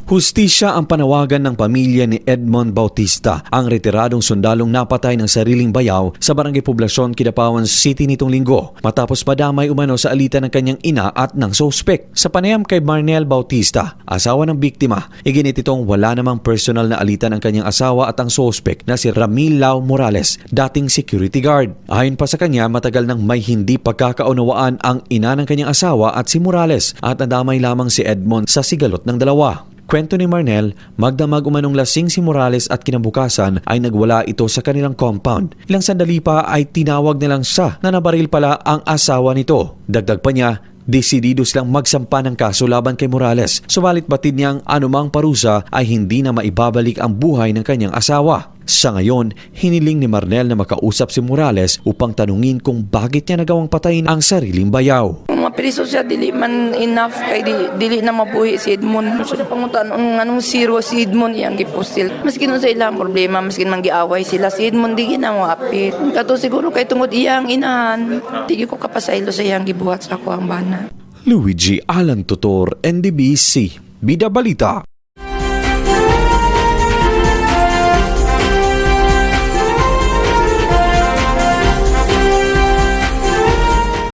Hustisya ang panawagan ng pamilya ni Edmond Bautista, ang retiradong sundalong napatay ng sariling bayaw sa Barangay Poblasyon, Kidapawan City nitong linggo matapos madamay umano sa alitan ng kanyang ina at ng sospek. Sa panayam kay Marnel Bautista, asawa ng biktima, iginit itong wala namang personal na alitan ang kanyang asawa at ang sospek na si Ramil Lau Morales, dating security guard. Ayon pa sa kanya, matagal nang may hindi pagkakaunawaan ang ina ng kanyang asawa at si Morales at nadamay lamang si Edmond sa sigalot ng dalawa. Kwento ni Marnel, magdamag umanong lasing si Morales at kinabukasan ay nagwala ito sa kanilang compound. Ilang sandali pa ay tinawag nilang siya na nabaril pala ang asawa nito. Dagdag pa niya, desidido silang magsampa ng kaso laban kay Morales. Subalit batid niyang anumang parusa ay hindi na maibabalik ang buhay ng kanyang asawa. Sa ngayon, hiniling ni Marnel na makausap si Morales upang tanungin kung bakit niya nagawang patayin ang sariling bayaw. Mapriso siya, dili man enough kay dili na mabuhi si Edmond. So pangutan anong zero si Edmond iyang gipusil. Maski nun sa ilang problema, maski man giaway sila, si Edmond di ginamo apit. Kato siguro kay tungod iyang inahan, di ko kapasaylo sa iyang gibuhat sa ako ang bana. Luigi Alan Tutor, NDBC, Bida Balita.